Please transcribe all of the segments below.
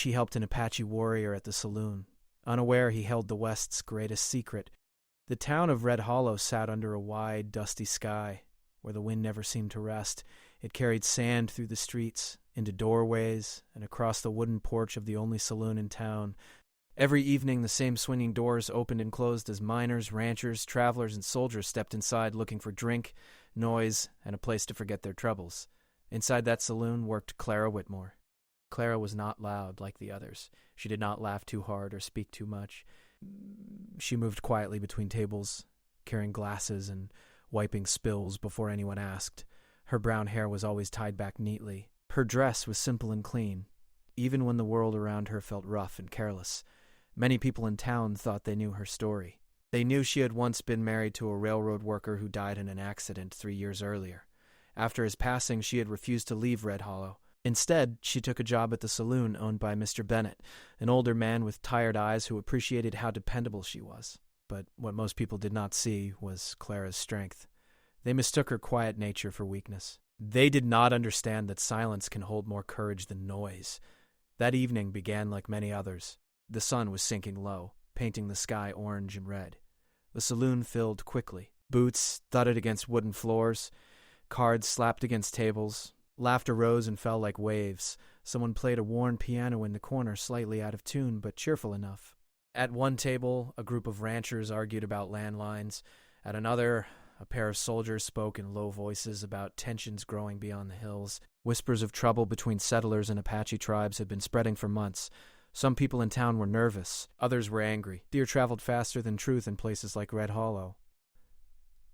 he helped an Apache warrior at the Saloon. Unaware he held the West's greatest secret. The town of Red Hollow sat under a wide, dusty sky, where the wind never seemed to rest. It carried sand through the streets, into doorways, and across the wooden porch of the only saloon in town. Every evening the same swinging doors opened and closed as miners, ranchers, travelers, and soldiers stepped inside looking for drink, noise, and a place to forget their troubles. Inside that saloon worked Clara Whitmore. Clara was not loud like the others. She did not laugh too hard or speak too much. She moved quietly between tables, carrying glasses and wiping spills before anyone asked. Her brown hair was always tied back neatly. Her dress was simple and clean, even when the world around her felt rough and careless. Many people in town thought they knew her story. They knew she had once been married to a railroad worker who died in an accident 3 years earlier. After his passing, she had refused to leave Red Hollow. Instead, she took a job at the saloon owned by Mr. Bennett, an older man with tired eyes who appreciated how dependable she was. But what most people did not see was Clara's strength. They mistook her quiet nature for weakness. They did not understand that silence can hold more courage than noise. That evening began like many others. The sun was sinking low, painting the sky orange and red. The saloon filled quickly. Boots thudded against wooden floors. Cards slapped against tables. Laughter rose and fell like waves. Someone played a worn piano in the corner, slightly out of tune, but cheerful enough. At one table, a group of ranchers argued about landlines. At another, a pair of soldiers spoke in low voices about tensions growing beyond the hills. Whispers of trouble between settlers and Apache tribes had been spreading for months. Some people in town were nervous. Others were angry. Fear traveled faster than truth in places like Red Hollow.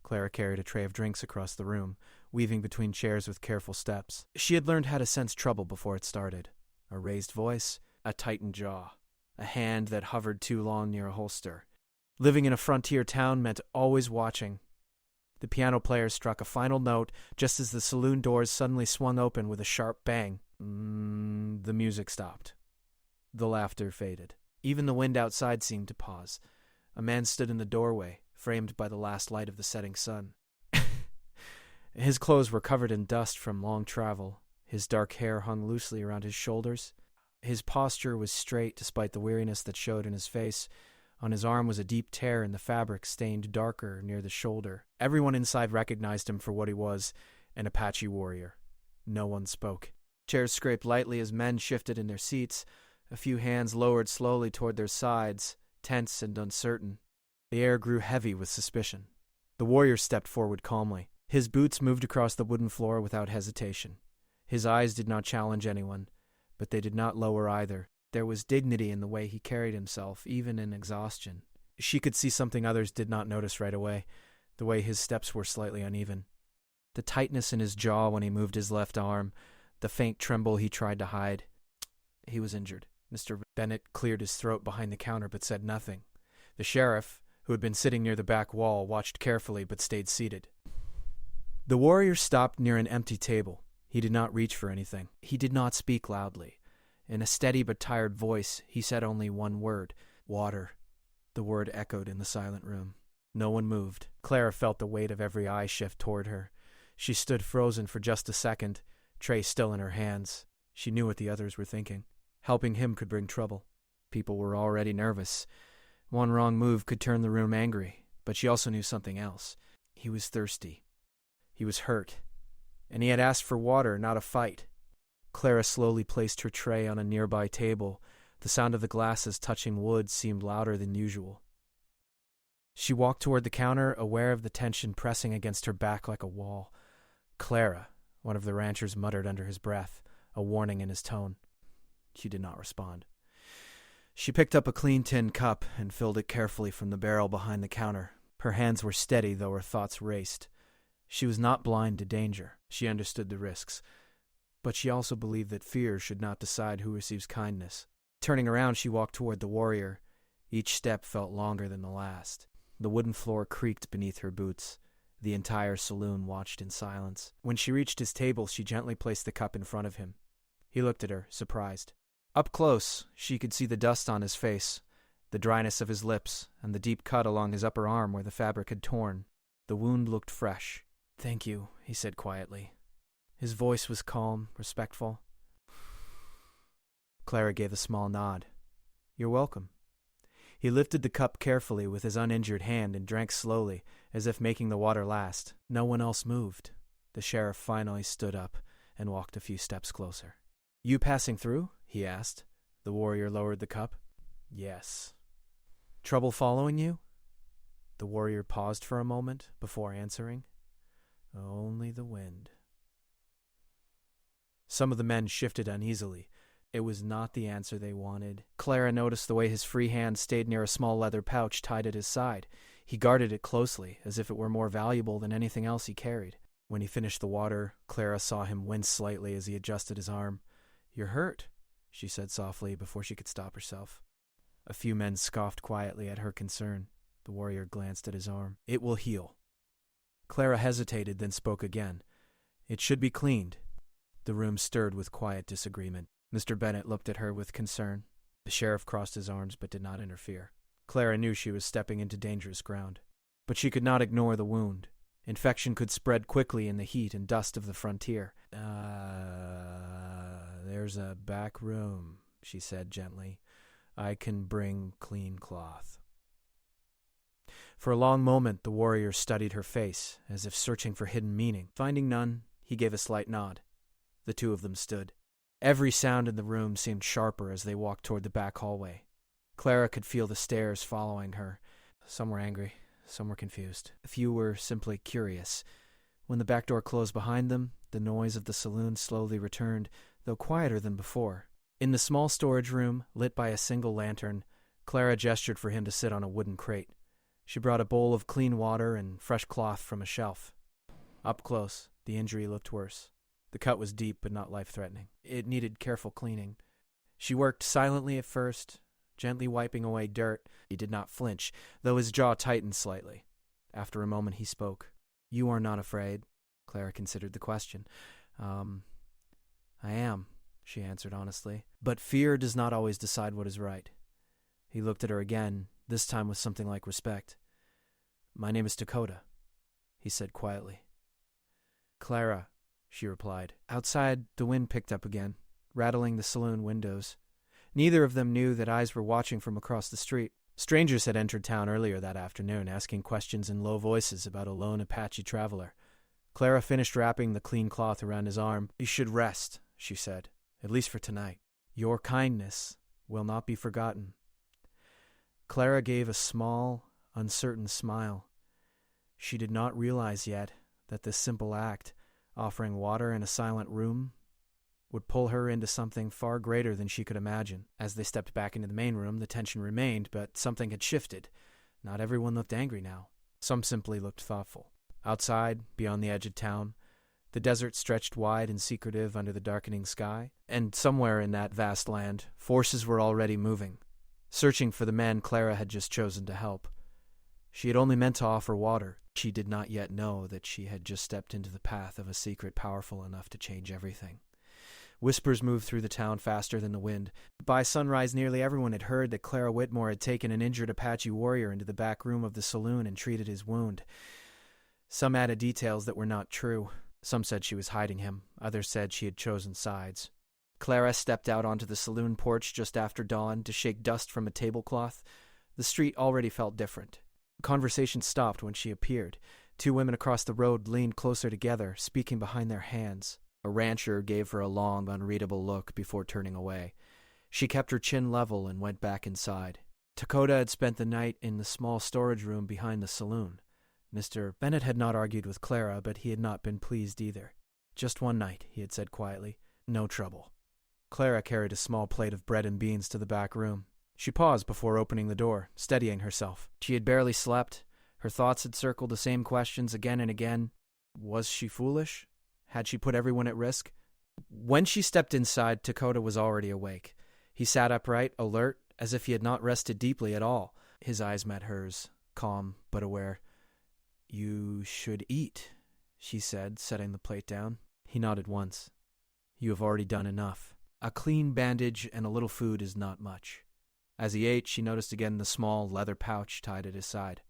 Clara carried a tray of drinks across the room, weaving between chairs with careful steps. She had learned how to sense trouble before it started. A raised voice, a tightened jaw, a hand that hovered too long near a holster. Living in a frontier town meant always watching. The piano player struck a final note just as the saloon doors suddenly swung open with a sharp bang. The music stopped. The laughter faded. Even the wind outside seemed to pause. A man stood in the doorway, framed by the last light of the setting sun. His clothes were covered in dust from long travel. His dark hair hung loosely around his shoulders. His posture was straight despite the weariness that showed in his face. On his arm was a deep tear in the fabric, stained darker near the shoulder. Everyone inside recognized him for what he was, an Apache warrior. No one spoke. Chairs scraped lightly as men shifted in their seats. A few hands lowered slowly toward their sides, tense and uncertain. The air grew heavy with suspicion. The warrior stepped forward calmly. His boots moved across the wooden floor without hesitation. His eyes did not challenge anyone, but they did not lower either. There was dignity in the way he carried himself, even in exhaustion. She could see something others did not notice right away, the way his steps were slightly uneven. The tightness in his jaw when he moved his left arm, the faint tremble he tried to hide. He was injured. Mr. Bennett cleared his throat behind the counter but said nothing. The sheriff, who had been sitting near the back wall, watched carefully but stayed seated. The warrior stopped near an empty table. He did not reach for anything. He did not speak loudly. In a steady but tired voice, he said only one word, water. The word echoed in the silent room. No one moved. Clara felt the weight of every eye shift toward her. She stood frozen for just a second, tray still in her hands. She knew what the others were thinking. Helping him could bring trouble. People were already nervous. One wrong move could turn the room angry, but she also knew something else. He was thirsty. He was hurt. And he had asked for water, not a fight. Clara slowly placed her tray on a nearby table. The sound of the glasses touching wood seemed louder than usual. She walked toward the counter, aware of the tension pressing against her back like a wall. Clara, one of the ranchers muttered under his breath, a warning in his tone. She did not respond. She picked up a clean tin cup and filled it carefully from the barrel behind the counter. Her hands were steady, though her thoughts raced. She was not blind to danger. She understood the risks. But she also believed that fear should not decide who receives kindness. Turning around, she walked toward the warrior. Each step felt longer than the last. The wooden floor creaked beneath her boots. The entire saloon watched in silence. When she reached his table, she gently placed the cup in front of him. He looked at her, surprised. Up close, she could see the dust on his face, the dryness of his lips, and the deep cut along his upper arm where the fabric had torn. The wound looked fresh. "Thank you," he said quietly. His voice was calm, respectful. Clara gave a small nod. "You're welcome." He lifted the cup carefully with his uninjured hand and drank slowly, as if making the water last. No one else moved. The sheriff finally stood up and walked a few steps closer. "You passing through?" he asked. The warrior lowered the cup. "Yes." "Trouble following you?" The warrior paused for a moment before answering. "Only the wind." Some of the men shifted uneasily. It was not the answer they wanted. Clara noticed the way his free hand stayed near a small leather pouch tied at his side. He guarded it closely, as if it were more valuable than anything else he carried. When he finished the water, Clara saw him wince slightly as he adjusted his arm. "You're hurt," she said softly before she could stop herself. A few men scoffed quietly at her concern. The warrior glanced at his arm. "It will heal." Clara hesitated, then spoke again. "It should be cleaned." The room stirred with quiet disagreement. Mr. Bennett looked at her with concern. The sheriff crossed his arms but did not interfere. Clara knew she was stepping into dangerous ground. But she could not ignore the wound. Infection could spread quickly in the heat and dust of the frontier. There's a back room," she said gently. "I can bring clean cloth." For a long moment the warrior studied her face, as if searching for hidden meaning. Finding none, he gave a slight nod. The two of them stood. Every sound in the room seemed sharper as they walked toward the back hallway. Clara could feel the stares following her. Some were angry, some were confused. A few were simply curious. When the back door closed behind them, the noise of the saloon slowly returned, though quieter than before. In the small storage room, lit by a single lantern, Clara gestured for him to sit on a wooden crate. She brought a bowl of clean water and fresh cloth from a shelf. Up close, the injury looked worse. The cut was deep but not life-threatening. It needed careful cleaning. She worked silently at first, gently wiping away dirt. He did not flinch, though his jaw tightened slightly. After a moment he spoke. "You are not afraid?" Clara considered the question. I am," she answered honestly. "But fear does not always decide what is right." He looked at her again, this time with something like respect. "My name is Dakota," he said quietly. "Clara," she replied. Outside, the wind picked up again, rattling the saloon windows. Neither of them knew that eyes were watching from across the street. Strangers had entered town earlier that afternoon, asking questions in low voices about a lone Apache traveler. Clara finished wrapping the clean cloth around his arm. "You should rest," she said, "at least for tonight. Your kindness will not be forgotten." Clara gave a small, uncertain smile. She did not realize yet that this simple act, offering water in a silent room, would pull her into something far greater than she could imagine. As they stepped back into the main room, the tension remained, but something had shifted. Not everyone looked angry now. Some simply looked thoughtful. Outside, beyond the edge of town, the desert stretched wide and secretive under the darkening sky, and somewhere in that vast land, forces were already moving, searching for the men Clara had just chosen to help. She had only meant to offer water. She did not yet know that she had just stepped into the path of a secret powerful enough to change everything. Whispers moved through the town faster than the wind. By sunrise, nearly everyone had heard that Clara Whitmore had taken an injured Apache warrior into the back room of the saloon and treated his wound. Some added details that were not true. Some said she was hiding him. Others said she had chosen sides. Clara stepped out onto the saloon porch just after dawn to shake dust from a tablecloth. The street already felt different. Conversation stopped when she appeared. Two women across the road leaned closer together, speaking behind their hands. A rancher gave her a long, unreadable look before turning away. She kept her chin level and went back inside. Dakota had spent the night in the small storage room behind the saloon. Mr. Bennett had not argued with Clara, but he had not been pleased either. "Just one night," he had said quietly. "No trouble." Clara carried a small plate of bread and beans to the back room. She paused before opening the door, steadying herself. She had barely slept. Her thoughts had circled the same questions again and again. Was she foolish? Had she put everyone at risk? When she stepped inside, Dakota was already awake. He sat upright, alert, as if he had not rested deeply at all. His eyes met hers, calm but aware. "You should eat," she said, setting the plate down. He nodded once. "You have already done enough. A clean bandage and a little food is not much." As he ate, she noticed again the small leather pouch tied at his side.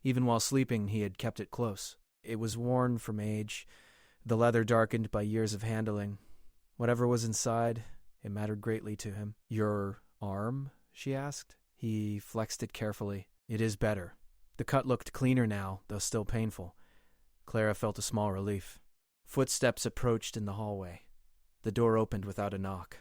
Even while sleeping, he had kept it close. It was worn from age, the leather darkened by years of handling. Whatever was inside, It mattered greatly to him. "Your arm?" she asked. He flexed it carefully. "It is better." The cut looked cleaner now, though still painful. Clara felt a small relief. Footsteps approached in the hallway. The door opened without a knock.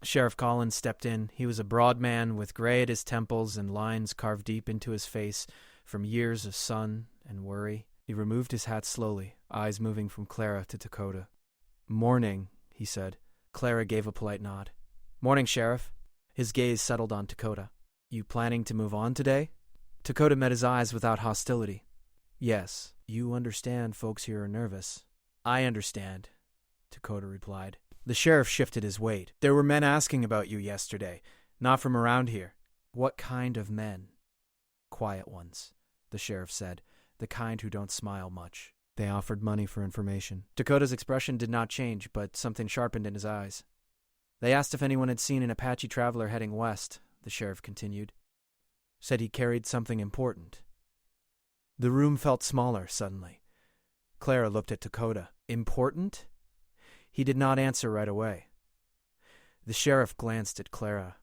Sheriff Collins stepped in. He was a broad man with gray at his temples and lines carved deep into his face from years of sun and worry. He removed his hat slowly, eyes moving from Clara to Dakota. "Morning," he said. Clara gave a polite nod. "Morning, Sheriff." His gaze settled on Dakota. "You planning to move on today?" Dakota met his eyes without hostility. "Yes. You understand folks here are nervous." "I understand," Dakota replied. The sheriff shifted his weight. "There were men asking about you yesterday. Not from around here." "What kind of men?" "Quiet ones," the sheriff said. "The kind who don't smile much." They offered money for information. Dakota's expression did not change, but something sharpened in his eyes. "They asked if anyone had seen an Apache traveler heading west," the sheriff continued. "Said he carried something important." The room felt smaller suddenly. Clara looked at Dakota. "Important?" He did not answer right away. The sheriff glanced at Clara.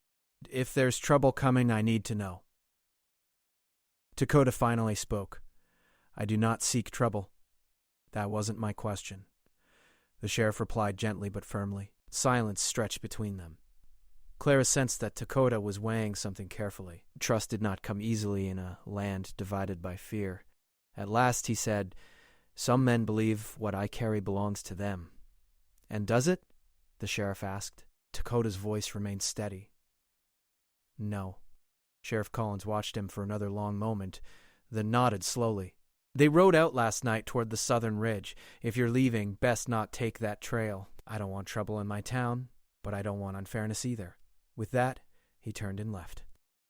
"If there's trouble coming, I need to know." Dakota finally spoke. "I do not seek trouble. That wasn't my question." The sheriff replied gently but firmly. Silence stretched between them. Clara sensed that Dakota was weighing something carefully. Trust did not come easily in a land divided by fear. At last he said, "Some men believe what I carry belongs to them." "And does it?" the sheriff asked. Dakota's voice remained steady. "No." Sheriff Collins watched him for another long moment, then nodded slowly. "They rode out last night toward the southern ridge. If you're leaving, best not take that trail. I don't want trouble in my town, but I don't want unfairness either." With that, he turned and left.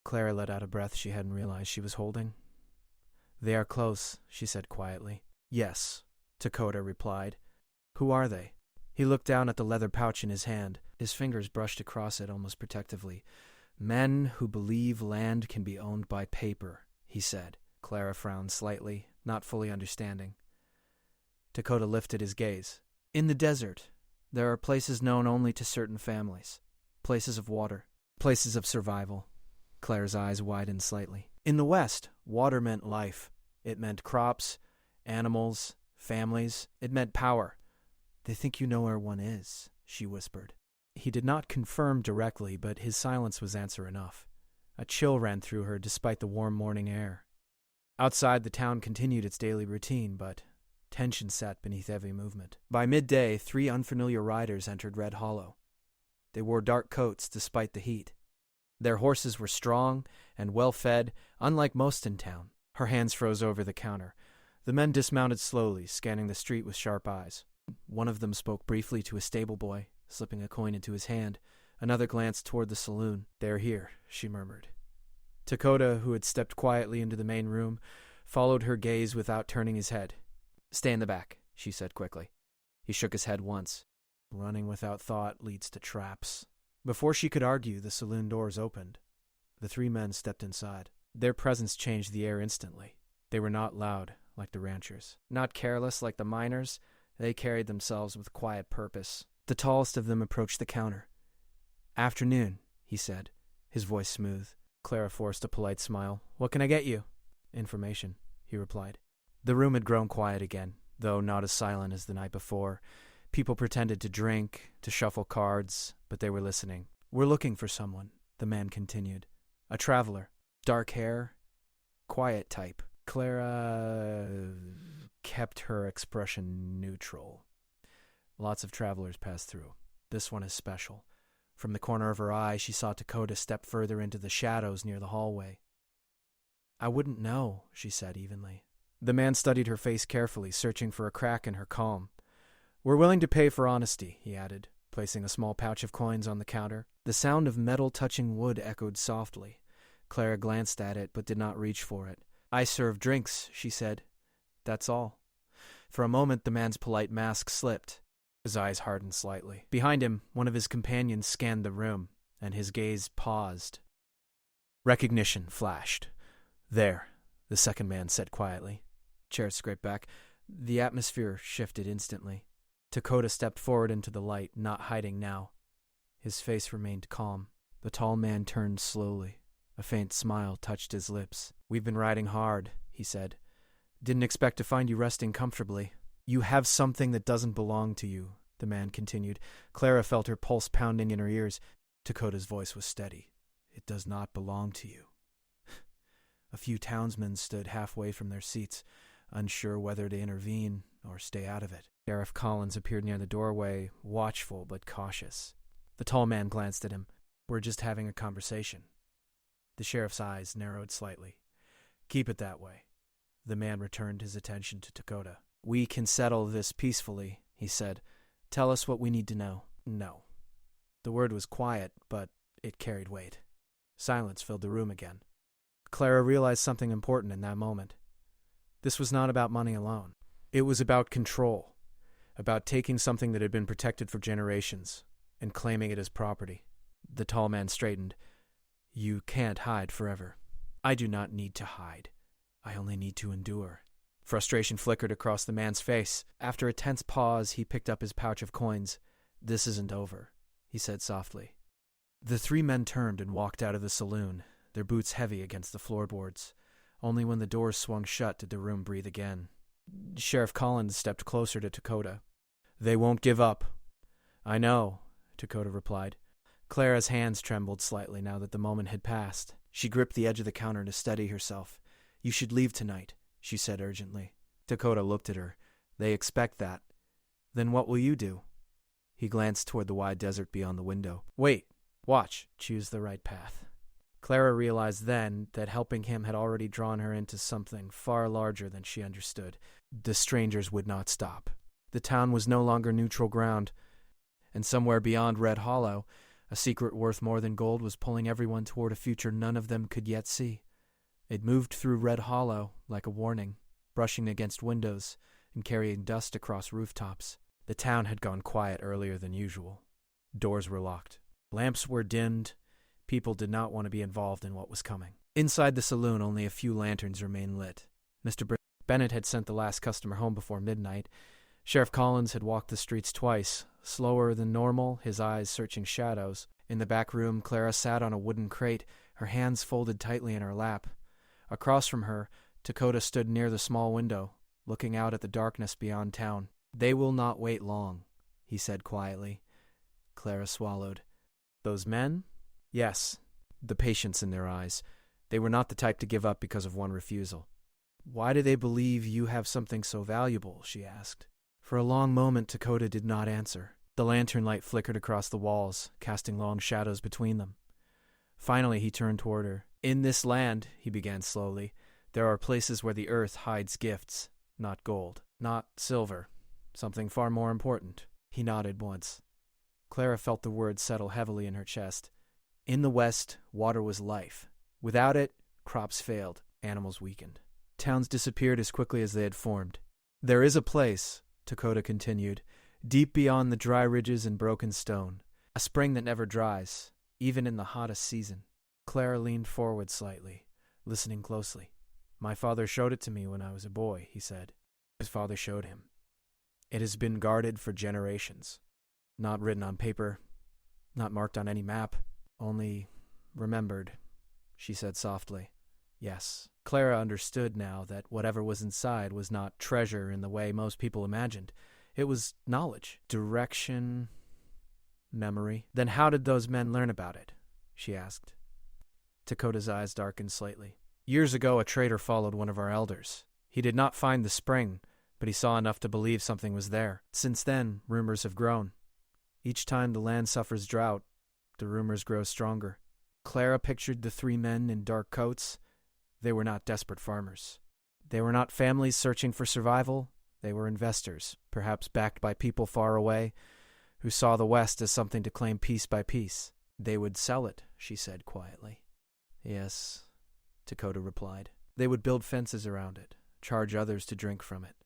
Clara let out a breath she hadn't realized she was holding. "They are close," she said quietly. "Yes," Dakota replied. "Who are they?" He looked down at the leather pouch in his hand. His fingers brushed across it almost protectively. "Men who believe land can be owned by paper," he said. Clara frowned slightly, not fully understanding. Dakota lifted his gaze. "In the desert, there are places known only to certain families. Places of water. Places of survival." Clara's eyes widened slightly. "In the West, water meant life. It meant crops, animals, families. It meant power." "They think you know where one is," she whispered. He did not confirm directly, but his silence was answer enough. A chill ran through her despite the warm morning air. Outside, the town continued its daily routine, but tension sat beneath every movement. By midday, 3 unfamiliar riders entered Red Hollow. They wore dark coats despite the heat. Their horses were strong and well-fed, unlike most in town. Her hands froze over the counter. The men dismounted slowly, scanning the street with sharp eyes. One of them spoke briefly to a stable boy, slipping a coin into his hand. Another glanced toward the saloon. "They're here," she murmured. Dakota, who had stepped quietly into the main room, followed her gaze without turning his head. "Stay in the back," she said quickly. He shook his head once. Running without thought leads to traps. Before she could argue, the saloon doors opened. The 3 men stepped inside. Their presence changed the air instantly. They were not loud, like the ranchers. Not careless, like the miners. They carried themselves with quiet purpose. The tallest of them approached the counter. "Afternoon," he said, his voice smooth. Clara forced a polite smile. "What can I get you?" "Information," he replied. The room had grown quiet again, though not as silent as the night before. People pretended to drink, to shuffle cards, but they were listening. "We're looking for someone," the man continued. "A traveler. Dark hair. Quiet type." Clara kept her expression neutral. Lots of travelers pass through. This one is special. From the corner of her eye, she saw Dakota step further into the shadows near the hallway. "I wouldn't know," she said evenly. The man studied her face carefully, searching for a crack in her calm. "We're willing to pay for honesty," he added, placing a small pouch of coins on the counter. The sound of metal touching wood echoed softly. Clara glanced at it, but did not reach for it. "I serve drinks," she said. "That's all." For a moment, the man's polite mask slipped. His eyes hardened slightly. Behind him, one of his companions scanned the room, and his gaze paused. Recognition flashed. "There," the second man said quietly. Chairs scraped back. The atmosphere shifted instantly. Dakota stepped forward into the light, not hiding now. His face remained calm. The tall man turned slowly. A faint smile touched his lips. "We've been riding hard," he said. "Didn't expect to find you resting comfortably." "You have something that doesn't belong to you," the man continued. Clara felt her pulse pounding in her ears. Dakota's voice was steady. "It does not belong to you." A few townsmen stood halfway from their seats, unsure whether to intervene or stay out of it. Sheriff Collins appeared near the doorway, watchful but cautious. The tall man glanced at him. "We're just having a conversation." The sheriff's eyes narrowed slightly. "Keep it that way." The man returned his attention to Dakota. "We can settle this peacefully," he said. "Tell us what we need to know." "No." The word was quiet, but it carried weight. Silence filled the room again. Clara realized something important in that moment. This was not about money alone. It was about control, about taking something that had been protected for generations and claiming it as property. The tall man straightened. "You can't hide forever." "I do not need to hide. I only need to endure." Frustration flickered across the man's face. After a tense pause, he picked up his pouch of coins. "This isn't over," he said softly. The three men turned and walked out of the saloon, their boots heavy against the floorboards. Only when the doors swung shut did the room breathe again. Sheriff Collins stepped closer to Dakota. "They won't give up." "I know," Dakota replied. Clara's hands trembled slightly now that the moment had passed. She gripped the edge of the counter to steady herself. "You should leave tonight," she said urgently. Dakota looked at her. "They expect that." "Then what will you do?" He glanced toward the wide desert beyond the window. "Wait. Watch. Choose the right path." Clara realized then that helping him had already drawn her into something far larger than she understood. The strangers would not stop. The town was no longer neutral ground, and somewhere beyond Red Hollow, a secret worth more than gold was pulling everyone toward a future none of them could yet see. It moved through Red Hollow like a warning, brushing against windows and carrying dust across rooftops. The town had gone quiet earlier than usual. Doors were locked. Lamps were dimmed. People did not want to be involved in what was coming. Inside the saloon, only a few lanterns remained lit. Mr. Bennett had sent the last customer home before midnight. Sheriff Collins had walked the streets twice, slower than normal, his eyes searching shadows. In the back room, Clara sat on a wooden crate, her hands folded tightly in her lap. Across from her, Dakota stood near the small window, looking out at the darkness beyond town. "They will not wait long," he said quietly. Clara swallowed. "Those men?" "Yes." The patience in their eyes. They were not the type to give up because of one refusal. "Why do they believe you have something so valuable?" she asked. For a long moment, Dakota did not answer. The lantern light flickered across the walls, casting long shadows between them. Finally, he turned toward her. "In this land," he began slowly, "there are places where the earth hides gifts, not gold, not silver, something far more important." He nodded once. Clara felt the words settle heavily in her chest. In the West, water was life. Without it, crops failed, animals weakened. Towns disappeared as quickly as they had formed. "There is a place," Dakota continued, "deep beyond the dry ridges and broken stone. A spring that never dries, even in the hottest season." Clara leaned forward slightly, listening closely. "My father showed it to me when I was a boy," he said. His father showed him. "It has been guarded for generations. Not written on paper, not marked on any map, only remembered," she said softly. "Yes." Clara understood now that whatever was inside was not treasure in the way most people imagined. It was knowledge, direction, memory. "Then how did those men learn about it?" she asked. Dakota's eyes darkened slightly. "Years ago, a trader followed one of our elders. He did not find the spring, but he saw enough to believe something was there. Since then, rumors have grown. Each time the land suffers drought, the rumors grow stronger." Clara pictured the three men in dark coats. They were not desperate farmers. They were not families searching for survival. They were investors, perhaps backed by people far away, who saw the West as something to claim piece by piece. "They would sell it," she said quietly. "Yes," Dakota replied. "They would build fences around it, charge others to drink from it.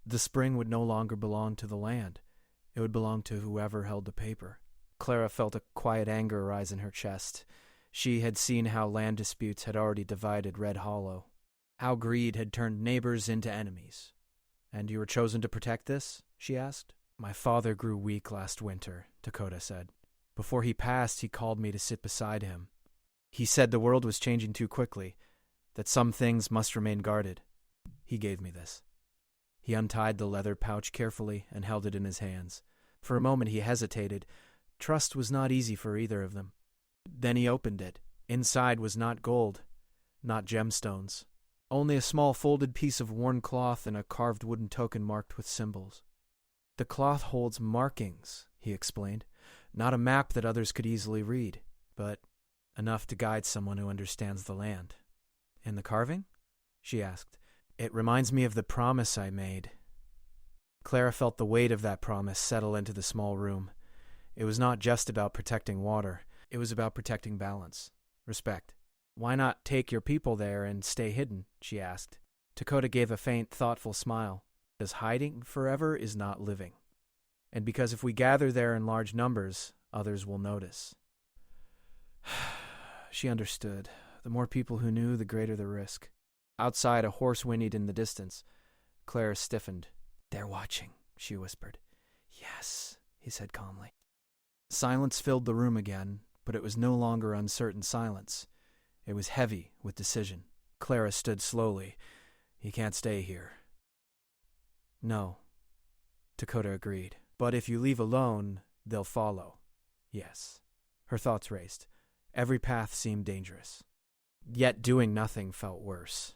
The spring would no longer belong to the land. It would belong to whoever held the paper." Clara felt a quiet anger rise in her chest. She had seen how land disputes had already divided Red Hollow, how greed had turned neighbors into enemies. "And you were chosen to protect this?" she asked. "My father grew weak last winter," Dakota said. Before he passed, he called me to sit beside him. He said the world was changing too quickly, that some things must remain guarded. He gave me this. He untied the leather pouch carefully and held it in his hands. For a moment he hesitated. Trust was not easy for either of them. Then he opened it. Inside was not gold, not gemstones. Only a small folded piece of worn cloth and a carved wooden token marked with symbols. The cloth holds markings, he explained. Not a map that others could easily read, but enough to guide someone who understands the land. And the carving? She asked. It reminds me of the promise I made. Clara felt the weight of that promise settle into the small room. It was not just about protecting water. It was about protecting balance, respect. Why not take your people there and stay hidden? She asked. Dakota gave a faint, thoughtful smile. Because hiding forever is not living. And because if we gather there in large numbers, others will notice. She understood. The more people who knew, the greater the risk. Outside, a horse whinnied in the distance. Clara stiffened. They're watching, she whispered. Yes, he said calmly. Silence filled the room again, but it was no longer uncertain silence. It was heavy with decision. Clara stood slowly. He can't stay here. No, Dakota agreed. But if you leave alone, they'll follow. Yes. Her thoughts raced. Every path seemed dangerous. Yet doing nothing felt worse.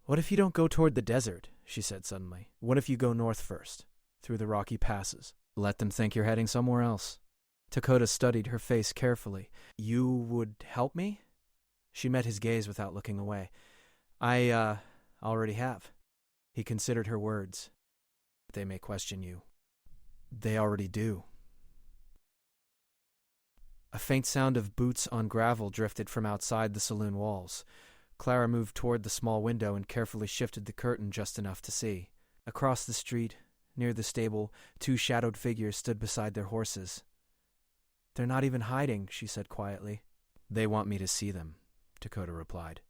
What if you don't go toward the desert? She said suddenly. What if you go north first, through the rocky passes? Let them think you're heading somewhere else. Dakota studied her face carefully. You would help me? She met his gaze without looking away. I already have. He considered her words. They may question you. They already do. A faint sound of boots on gravel drifted from outside the saloon walls. Clara moved toward the small window and carefully shifted the curtain just enough to see. Across the street, near the stable, two shadowed figures stood beside their horses. They're not even hiding, she said quietly. They want me to see them, Dakota replied.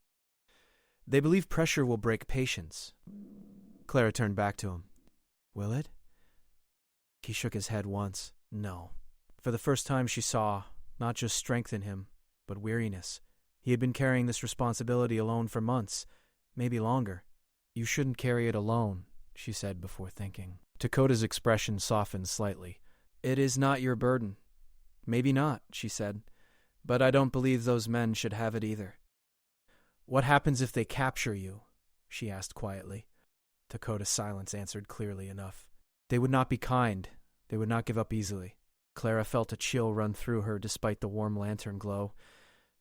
They believe pressure will break patience. Clara turned back to him. Will it? He shook his head once. No. For the first time she saw, not just strength in him, but weariness. He had been carrying this responsibility alone for months, maybe longer. You shouldn't carry it alone, she said before thinking. Dakota's expression softened slightly. It is not your burden. Maybe not, she said, but I don't believe those men should have it either. What happens if they capture you? She asked quietly. Dakota's silence answered clearly enough. They would not be kind. They would not give up easily. Clara felt a chill run through her despite the warm lantern glow.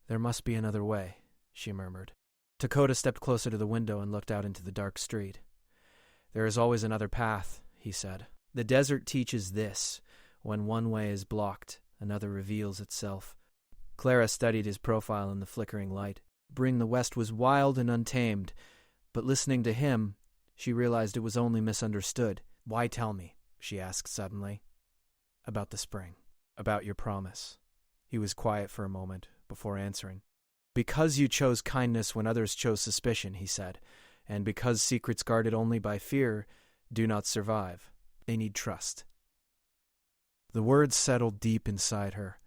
There must be another way, she murmured. Dakota stepped closer to the window and looked out into the dark street. There is always another path, he said. The desert teaches this. When one way is blocked, another reveals itself. Clara studied his profile in the flickering light. Bring the West was wild and untamed, but listening to him, she realized it was only misunderstood. Why tell me? She asked suddenly. About the spring. About your promise. He was quiet for a moment before answering. Because you chose kindness when others chose suspicion, he said, and because secrets guarded only by fear do not survive. They need trust. The words settled deep inside her.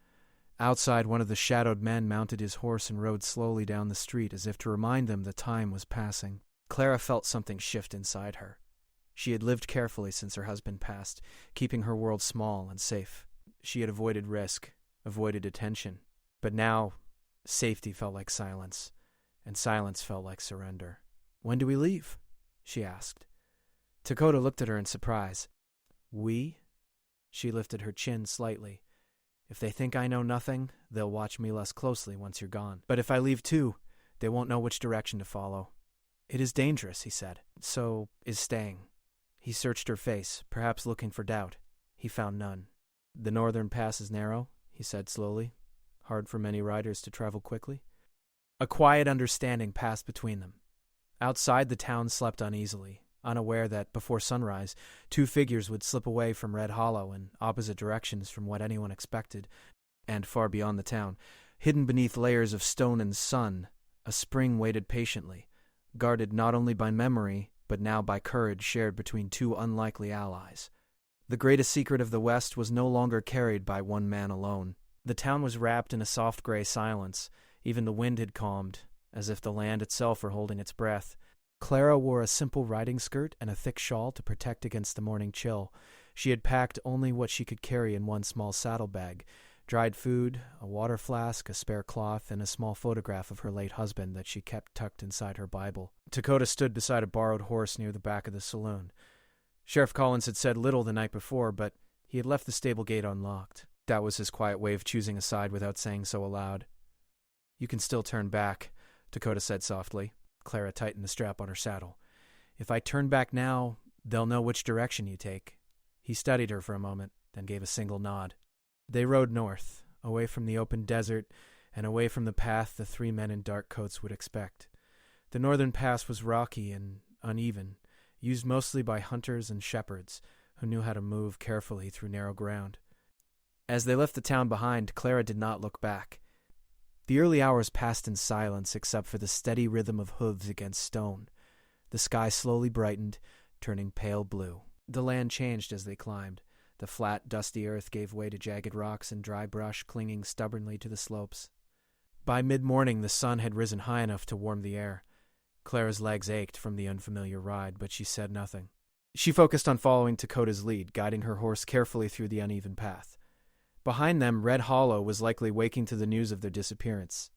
Outside, one of the shadowed men mounted his horse and rode slowly down the street as if to remind them the time was passing. Clara felt something shift inside her. She had lived carefully since her husband passed, keeping her world small and safe. She had avoided risk, avoided attention. But now, safety felt like silence, and silence felt like surrender. When do we leave? She asked. Dakota looked at her in surprise. We? She lifted her chin slightly. If they think I know nothing, they'll watch me less closely once you're gone. But if I leave too, they won't know which direction to follow. It is dangerous, he said. So is staying. He searched her face, perhaps looking for doubt. He found none. The northern pass is narrow, he said slowly. Hard for many riders to travel quickly. A quiet understanding passed between them. Outside, the town slept uneasily, unaware that, before sunrise, two figures would slip away from Red Hollow in opposite directions from what anyone expected, and far beyond the town, hidden beneath layers of stone and sun, a spring waited patiently, guarded not only by memory, but now by courage shared between two unlikely allies. The greatest secret of the West was no longer carried by one man alone. The town was wrapped in a soft gray silence. Even the wind had calmed, as if the land itself were holding its breath. Clara wore a simple riding skirt and a thick shawl to protect against the morning chill. She had packed only what she could carry in one small saddlebag: dried food, a water flask, a spare cloth, and a small photograph of her late husband that she kept tucked inside her Bible. Dakota stood beside a borrowed horse near the back of the saloon. Sheriff Collins had said little the night before, but he had left the stable gate unlocked. That was his quiet way of choosing a side without saying so aloud. "You can still turn back," Dakota said softly. Clara tightened the strap on her saddle. "If I turn back now, they'll know which direction you take." He studied her for a moment, then gave a single nod. They rode north, away from the open desert and away from the path the three men in dark coats would expect. The northern pass was rocky and uneven, used mostly by hunters and shepherds who knew how to move carefully through narrow ground. As they left the town behind, Clara did not look back. The early hours passed in silence except for the steady rhythm of hooves against stone. The sky slowly brightened, turning pale blue. The land changed as they climbed. The flat, dusty earth gave way to jagged rocks and dry brush clinging stubbornly to the slopes. By mid-morning, the sun had risen high enough to warm the air. Clara's legs ached from the unfamiliar ride, but she said nothing. She focused on following Dakota's lead, guiding her horse carefully through the uneven path. Behind them, Red Hollow was likely waking to the news of their disappearance.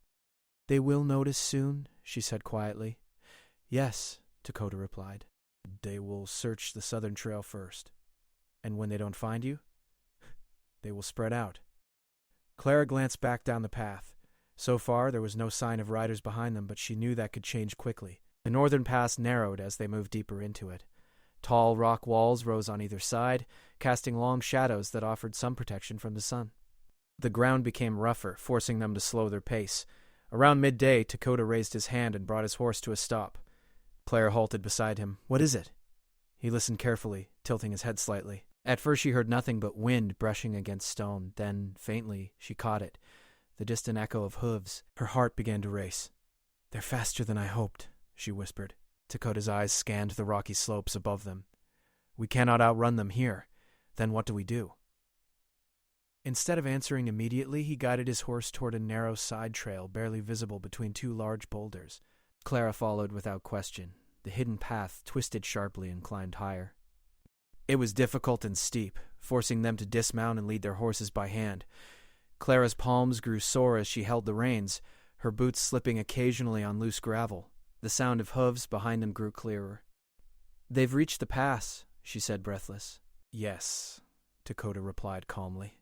"They will notice soon," she said quietly. "Yes," Dakota replied. "They will search the southern trail first. And when they don't find you, they will spread out." Clara glanced back down the path. So far, there was no sign of riders behind them, but she knew that could change quickly. The northern pass narrowed as they moved deeper into it. Tall rock walls rose on either side, casting long shadows that offered some protection from the sun. The ground became rougher, forcing them to slow their pace. Around midday, Dakota raised his hand and brought his horse to a stop. Clara halted beside him. "What is it?" He listened carefully, tilting his head slightly. At first she heard nothing but wind brushing against stone. Then, faintly, she caught it, the distant echo of hooves. Her heart began to race. "They're faster than I hoped," she whispered. Dakota's eyes scanned the rocky slopes above them. "We cannot outrun them here. Then what do we do?" Instead of answering immediately, he guided his horse toward a narrow side trail barely visible between two large boulders. Clara followed without question. The hidden path twisted sharply and climbed higher. It was difficult and steep, forcing them to dismount and lead their horses by hand. Clara's palms grew sore as she held the reins, her boots slipping occasionally on loose gravel. The sound of hooves behind them grew clearer. "They've reached the pass," she said, breathless. "Yes," Dakota replied calmly.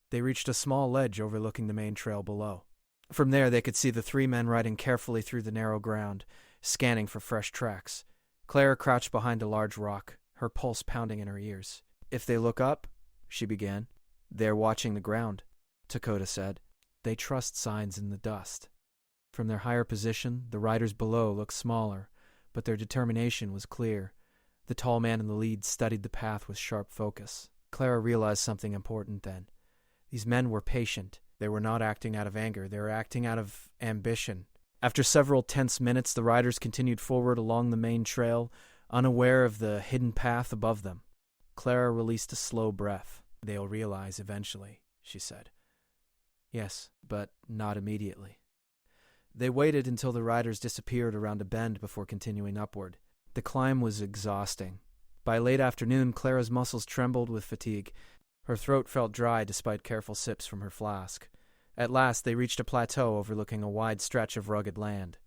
They reached a small ledge overlooking the main trail below. From there they could see the three men riding carefully through the narrow ground, scanning for fresh tracks. Clara crouched behind a large rock, her pulse pounding in her ears. "If they look up," she began. "They're watching the ground," Dakota said. "They trust signs in the dust." From their higher position, the riders below looked smaller, but their determination was clear. The tall man in the lead studied the path with sharp focus. Clara realized something important then. These men were patient. They were not acting out of anger. They were acting out of ambition. After several tense minutes, the riders continued forward along the main trail, unaware of the hidden path above them. Clara released a slow breath. "They'll realize eventually," she said. "Yes, but not immediately." They waited until the riders disappeared around a bend before continuing upward. The climb was exhausting. By late afternoon, Clara's muscles trembled with fatigue. Her throat felt dry despite careful sips from her flask. At last, they reached a plateau overlooking a wide stretch of rugged land.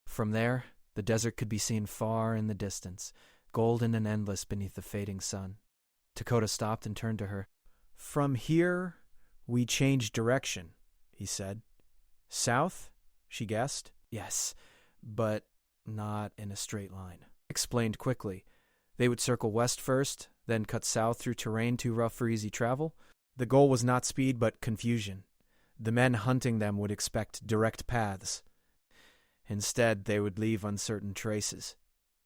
From there, the desert could be seen far in the distance, golden and endless beneath the fading sun. Dakota stopped and turned to her. "From here, we change direction," he said. "South?" she guessed. "Yes, but not in a straight line," explained quickly. They would circle west first, then cut south through terrain too rough for easy travel. The goal was not speed, but confusion. The men hunting them would expect direct paths. Instead, they would leave uncertain traces.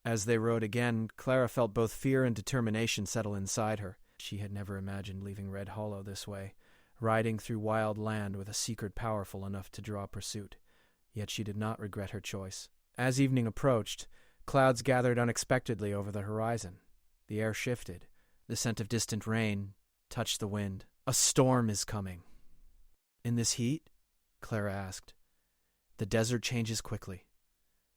As they rode again, Clara felt both fear and determination settle inside her. She had never imagined leaving Red Hollow this way, riding through wild land with a secret powerful enough to draw pursuit. Yet she did not regret her choice. As evening approached, clouds gathered unexpectedly over the horizon. The air shifted. The scent of distant rain touched the wind. "A storm is coming." "In this heat?" Clara asked. "The desert changes quickly."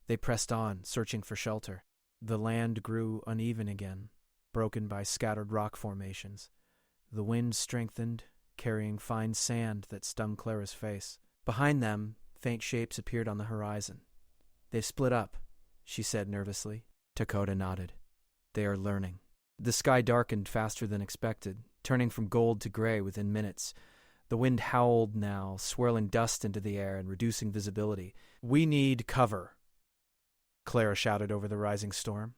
They pressed on, searching for shelter. The land grew uneven again, broken by scattered rock formations. The wind strengthened, carrying fine sand that stung Clara's face. Behind them, faint shapes appeared on the horizon. "They've split up," she said nervously. Dakota nodded. "They are learning." The sky darkened faster than expected, turning from gold to gray within minutes. The wind howled now, swirling dust into the air and reducing visibility. "We need cover," Clara shouted over the rising storm.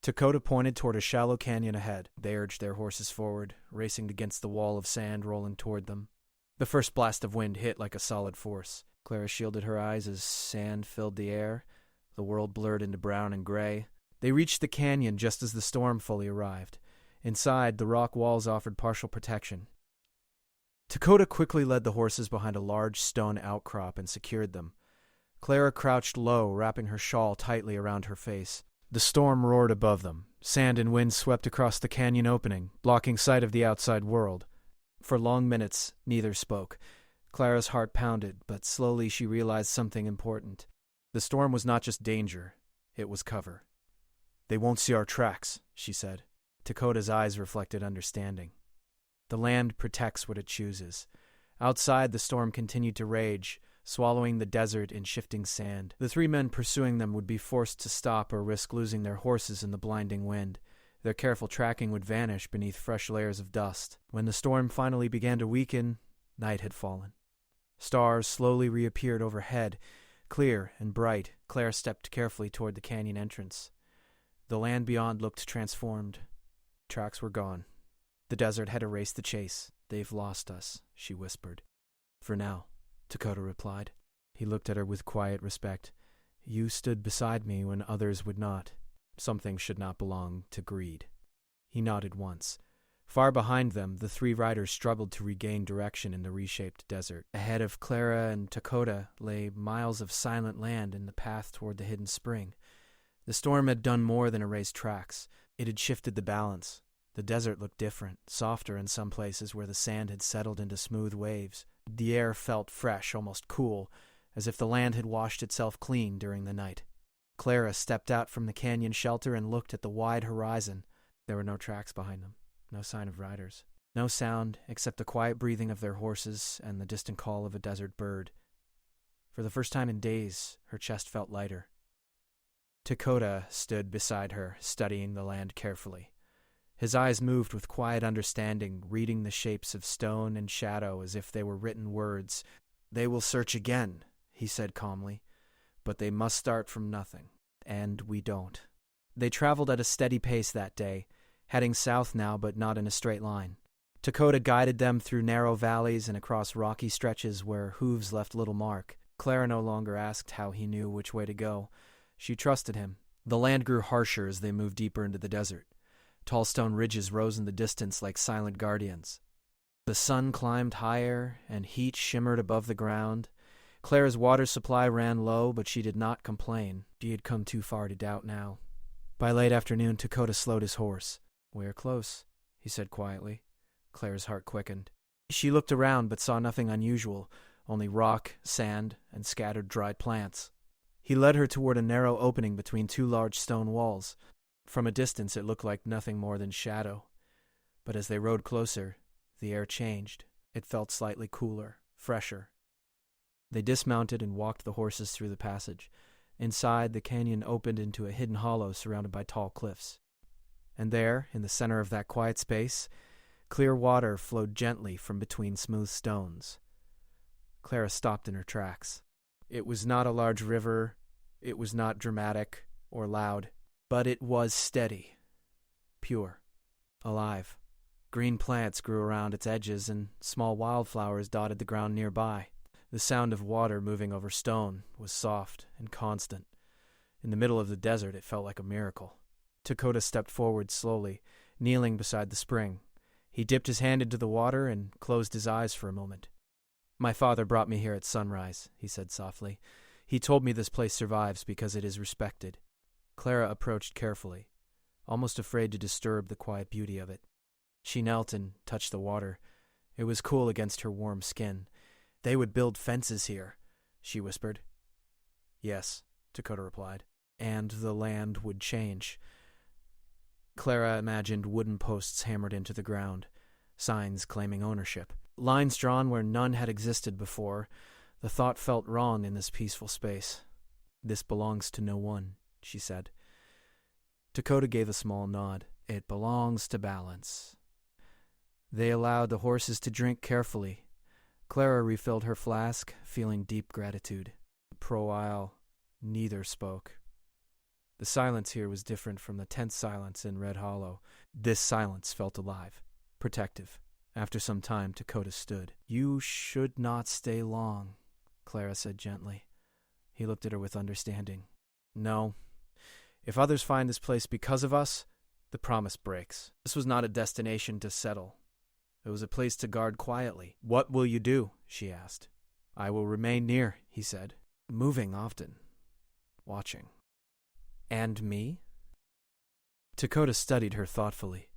Dakota pointed toward a shallow canyon ahead. They urged their horses forward, racing against the wall of sand rolling toward them. The first blast of wind hit like a solid force. Clara shielded her eyes as sand filled the air. The world blurred into brown and gray. They reached the canyon just as the storm fully arrived. Inside, the rock walls offered partial protection. Dakota quickly led the horses behind a large stone outcrop and secured them. Clara crouched low, wrapping her shawl tightly around her face. The storm roared above them. Sand and wind swept across the canyon opening, blocking sight of the outside world. For long minutes, neither spoke. Clara's heart pounded, but slowly she realized something important. The storm was not just danger, it was cover. "They won't see our tracks," she said. Dakota's eyes reflected understanding. The land protects what it chooses. Outside, the storm continued to rage, swallowing the desert in shifting sand. The three men pursuing them would be forced to stop or risk losing their horses in the blinding wind. Their careful tracking would vanish beneath fresh layers of dust. When the storm finally began to weaken, night had fallen. Stars slowly reappeared overhead, clear and bright. Claire stepped carefully toward the canyon entrance. The land beyond looked transformed. Tracks were gone. The desert had erased the chase. "They've lost us," she whispered. "For now," Dakota replied. He looked at her with quiet respect. "You stood beside me when others would not. Something should not belong to greed." He nodded once. Far behind them, the three riders struggled to regain direction in the reshaped desert. Ahead of Clara and Dakota lay miles of silent land and the path toward the hidden spring. The storm had done more than erase tracks. It had shifted the balance. The desert looked different, softer in some places where the sand had settled into smooth waves. The air felt fresh, almost cool, as if the land had washed itself clean during the night. Clara stepped out from the canyon shelter and looked at the wide horizon. There were no tracks behind them, no sign of riders. No sound except the quiet breathing of their horses and the distant call of a desert bird. For the first time in days, her chest felt lighter. Dakota stood beside her, studying the land carefully. His eyes moved with quiet understanding, reading the shapes of stone and shadow as if they were written words. "They will search again," he said calmly, "but they must start from nothing, and we don't." They traveled at a steady pace that day, heading south now but not in a straight line. Dakota guided them through narrow valleys and across rocky stretches where hooves left little mark. Clara no longer asked how he knew which way to go. She trusted him. The land grew harsher as they moved deeper into the desert. Tall stone ridges rose in the distance like silent guardians. The sun climbed higher, and heat shimmered above the ground. Clara's water supply ran low, but she did not complain. She had come too far to doubt now. By late afternoon, Dakota slowed his horse. "We're close," he said quietly. Clara's heart quickened. She looked around but saw nothing unusual, only rock, sand, and scattered dried plants. He led her toward a narrow opening between two large stone walls. From a distance it looked like nothing more than shadow. But as they rode closer, the air changed. It felt slightly cooler, fresher. They dismounted and walked the horses through the passage. Inside, the canyon opened into a hidden hollow surrounded by tall cliffs. And there, in the center of that quiet space, clear water flowed gently from between smooth stones. Clara stopped in her tracks. It was not a large river, it was not dramatic or loud, but it was steady, pure, alive. Green plants grew around its edges, and small wildflowers dotted the ground nearby. The sound of water moving over stone was soft and constant. In the middle of the desert, it felt like a miracle. Dakota stepped forward slowly, kneeling beside the spring. He dipped his hand into the water and closed his eyes for a moment. "My father brought me here at sunrise," he said softly. "He told me this place survives because it is respected." Clara approached carefully, almost afraid to disturb the quiet beauty of it. She knelt and touched the water. It was cool against her warm skin. "They would build fences here," she whispered. "Yes," Dakota replied. "And the land would change." Clara imagined wooden posts hammered into the ground, signs claiming ownership, lines drawn where none had existed before. The thought felt wrong in this peaceful space. "This belongs to no one," she said. Dakota gave a small nod. "It belongs to balance." They allowed the horses to drink carefully. Clara refilled her flask, feeling deep gratitude. For a while, neither spoke. The silence here was different from the tense silence in Red Hollow. This silence felt alive, protective. After some time, Dakota stood. "You should not stay long," Clara said gently. He looked at her with understanding. "No. If others find this place because of us, the promise breaks. This was not a destination to settle. It was a place to guard quietly." "What will you do?" she asked. "I will remain near," he said. "Moving often. Watching." "And me?" Dakota studied her thoughtfully.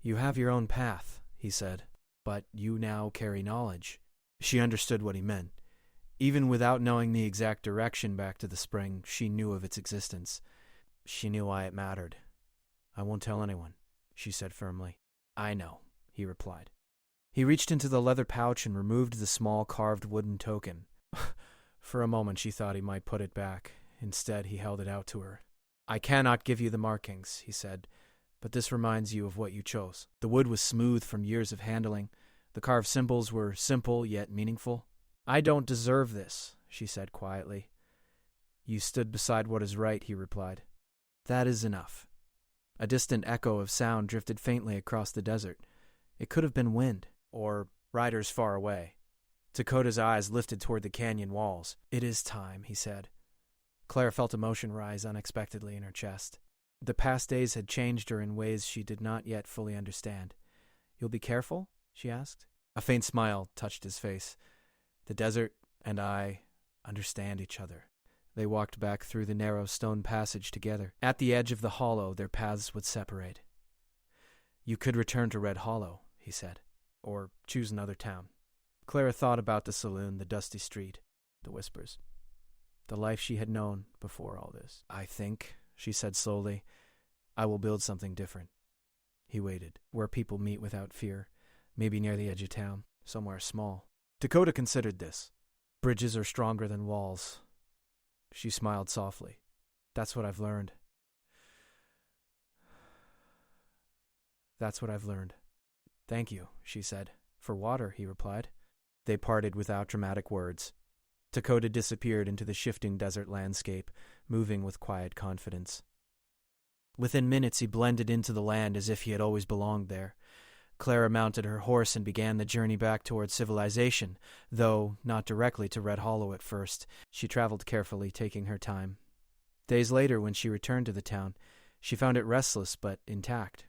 "You have your own path," he said, "but you now carry knowledge." She understood what he meant. Even without knowing the exact direction back to the spring, she knew of its existence. She knew why it mattered. "I won't tell anyone," she said firmly. "I know," he replied. He reached into the leather pouch and removed the small carved wooden token. For a moment she thought he might put it back. Instead, he held it out to her. "I cannot give you the markings," he said, "but this reminds you of what you chose." The wood was smooth from years of handling. The carved symbols were simple yet meaningful. "I don't deserve this," she said quietly. "You stood beside what is right," he replied. "That is enough." A distant echo of sound drifted faintly across the desert. It could have been wind, or riders far away. Dakota's eyes lifted toward the canyon walls. "It is time," he said. Claire felt emotion rise unexpectedly in her chest. The past days had changed her in ways she did not yet fully understand. "You'll be careful?" she asked. A faint smile touched his face. "The desert and I understand each other." They walked back through the narrow stone passage together. At the edge of the hollow, their paths would separate. "You could return to Red Hollow," he said, "or choose another town." Clara thought about the saloon, the dusty street, the whispers, the life she had known before all this. "I think," she said slowly, "I will build something different." He waited, where people meet without fear, maybe near the edge of town, somewhere small. Dakota considered this. Bridges are stronger than walls. She smiled softly. "That's what I've learned." "That's what I've learned." "Thank you," she said. "For water," he replied. They parted without dramatic words. Dakota disappeared into the shifting desert landscape, moving with quiet confidence. Within minutes he blended into the land as if he had always belonged there. Clara mounted her horse and began the journey back toward civilization, though not directly to Red Hollow at first. She traveled carefully, taking her time. Days later, when she returned to the town, she found it restless but intact.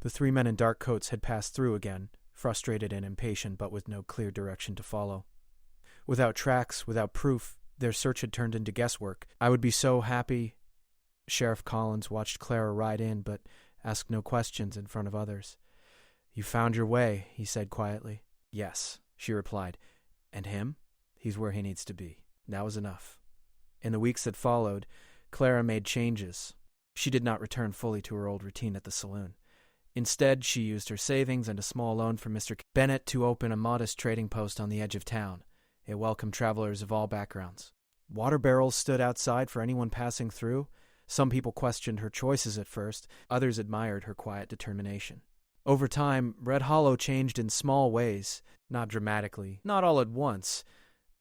The three men in dark coats had passed through again, frustrated and impatient, but with no clear direction to follow. Without tracks, without proof, their search had turned into guesswork. "I would be so happy." Sheriff Collins watched Clara ride in, but asked no questions in front of others. "You found your way," he said quietly. "Yes," she replied. "And him? He's where he needs to be." That was enough. In the weeks that followed, Clara made changes. She did not return fully to her old routine at the saloon. Instead, she used her savings and a small loan from Mr. Bennett to open a modest trading post on the edge of town. It welcomed travelers of all backgrounds. Water barrels stood outside for anyone passing through. Some people questioned her choices at first. Others admired her quiet determination. Over time, Red Hollow changed in small ways, not dramatically, not all at once,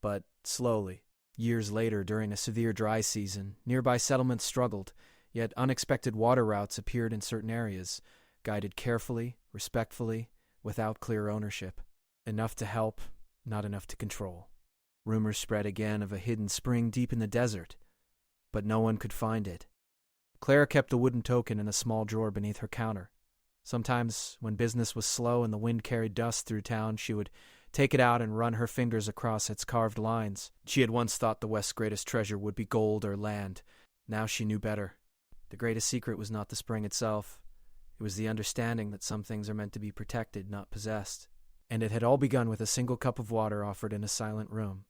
but slowly. Years later, during a severe dry season, nearby settlements struggled, yet unexpected water routes appeared in certain areas, guided carefully, respectfully, without clear ownership. Enough to help, not enough to control. Rumors spread again of a hidden spring deep in the desert, but no one could find it. Clara kept the wooden token in a small drawer beneath her counter. Sometimes, when business was slow and the wind carried dust through town, she would take it out and run her fingers across its carved lines. She had once thought the West's greatest treasure would be gold or land. Now she knew better. The greatest secret was not the spring itself. It was the understanding that some things are meant to be protected, not possessed. And it had all begun with a single cup of water offered in a silent room.